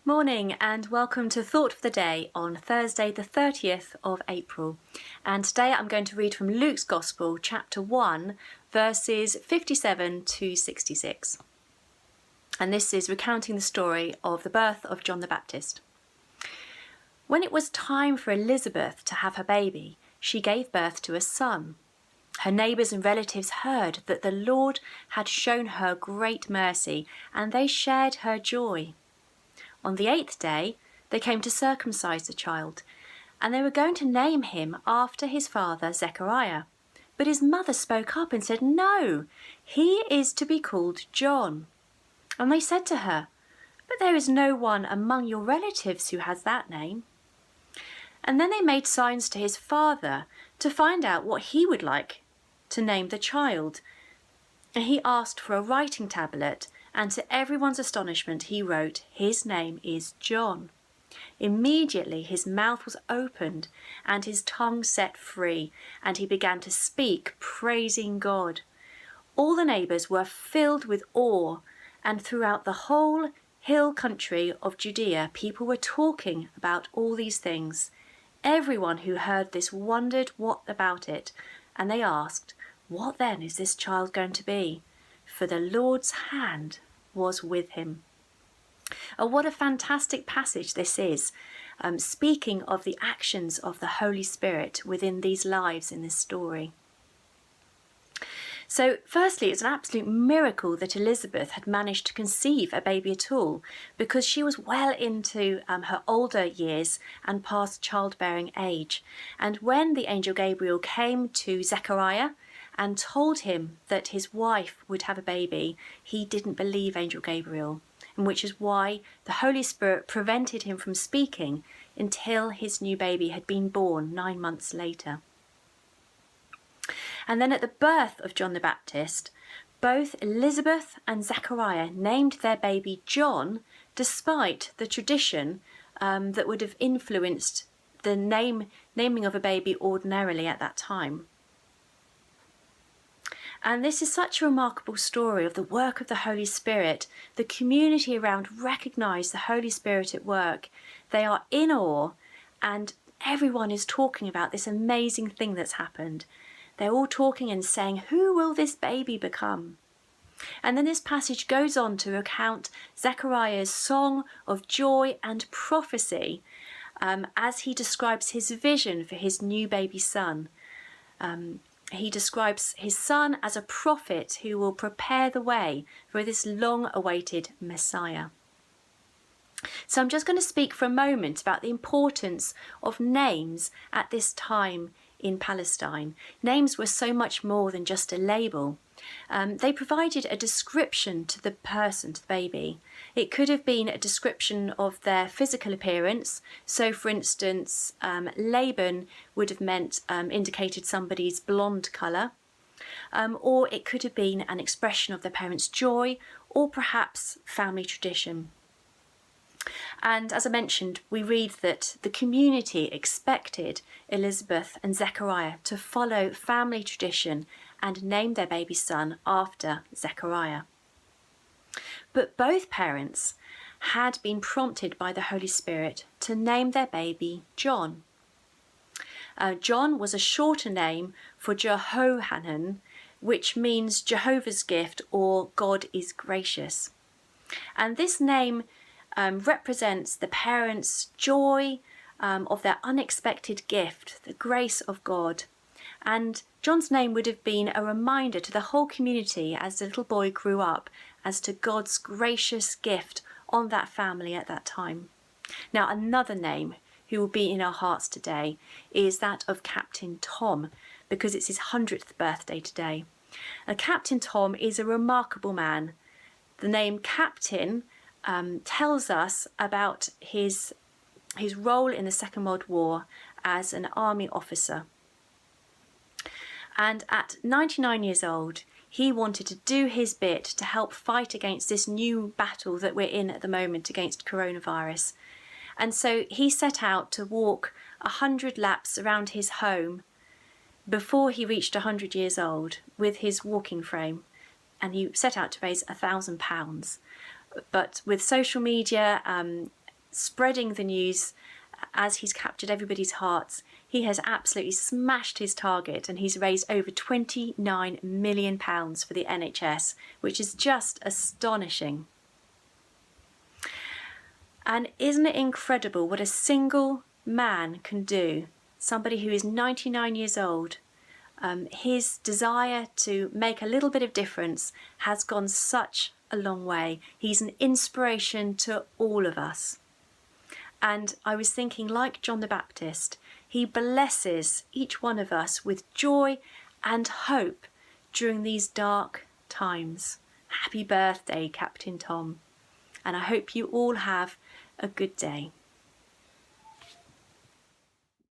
Morning and welcome to Thought for the Day on Thursday the 30th of April. And today I'm going to read from Luke's Gospel, chapter 1, verses 57 to 66. And this is recounting the story of the birth of John the Baptist. When it was time for Elizabeth to have her baby, she gave birth to a son. Her neighbours and relatives heard that the Lord had shown her great mercy, and they shared her joy. On the 8th day, they came to circumcise the child, and they were going to name him after his father Zechariah. But his mother spoke up and said, "No, he is to be called John." And they said to her, "But there is no one among your relatives who has that name." And then they made signs to his father to find out what he would like to name the child. And he asked for a writing tablet, and to everyone's astonishment he wrote, "His name is John." Immediately his mouth was opened and his tongue set free, and he began to speak, praising God. All the neighbours were filled with awe, and throughout the whole hill country of Judea people were talking about all these things. Everyone who heard this wondered what about it, and they asked, "What then is this child going to be?" For the Lord's hand was with him. Oh, what a fantastic passage this is, speaking of the actions of the Holy Spirit within these lives in this story. So firstly, it's an absolute miracle that Elizabeth had managed to conceive a baby at all, because she was well into her older years and past childbearing age. And when the angel Gabriel came to Zechariah and told him that his wife would have a baby, he didn't believe Angel Gabriel, and which is why the Holy Spirit prevented him from speaking until his new baby had been born 9 months later. And then at the birth of John the Baptist, both Elizabeth and Zechariah named their baby John, despite the tradition that would have influenced the naming of a baby ordinarily at that time. And this is such a remarkable story of the work of the Holy Spirit. The community around recognise the Holy Spirit at work. They are in awe, and everyone is talking about this amazing thing that's happened. They're all talking and saying, "Who will this baby become?" And then this passage goes on to recount Zechariah's song of joy and prophecy as he describes his vision for his new baby son. He describes his son as a prophet who will prepare the way for this long-awaited Messiah. So I'm just going to speak for a moment about the importance of names at this time in Palestine. Names were so much more than just a label. They provided a description to the person, to the baby. It could have been a description of their physical appearance. So, for instance, Laban would have indicated somebody's blonde colour. Or it could have been an expression of their parents' joy, or perhaps family tradition. And as I mentioned, we read that the community expected Elizabeth and Zechariah to follow family tradition and name their baby son after Zechariah. But both parents had been prompted by the Holy Spirit to name their baby John. John was a shorter name for Jehohanan, which means Jehovah's gift or God is gracious. And this name represents the parents' joy of their unexpected gift, the grace of God. And John's name would have been a reminder to the whole community as the little boy grew up as to God's gracious gift on that family at that time. Now, another name who will be in our hearts today is that of Captain Tom, because it's his 100th birthday today. Captain Tom is a remarkable man. The name Captain tells us about his role in the Second World War as an army officer. And at 99 years old, he wanted to do his bit to help fight against this new battle that we're in at the moment against coronavirus. And so he set out to walk 100 laps around his home before he reached 100 years old with his walking frame. And he set out to raise £1,000. But with social media spreading the news as he's captured everybody's hearts. He has absolutely smashed his target, and he's raised over £29 million for the NHS, which is just astonishing. And isn't it incredible what a single man can do? Somebody who is 99 years old, his desire to make a little bit of difference has gone such a long way. He's an inspiration to all of us. And I was thinking, like John the Baptist, he blesses each one of us with joy and hope during these dark times. Happy birthday, Captain Tom. And I hope you all have a good day.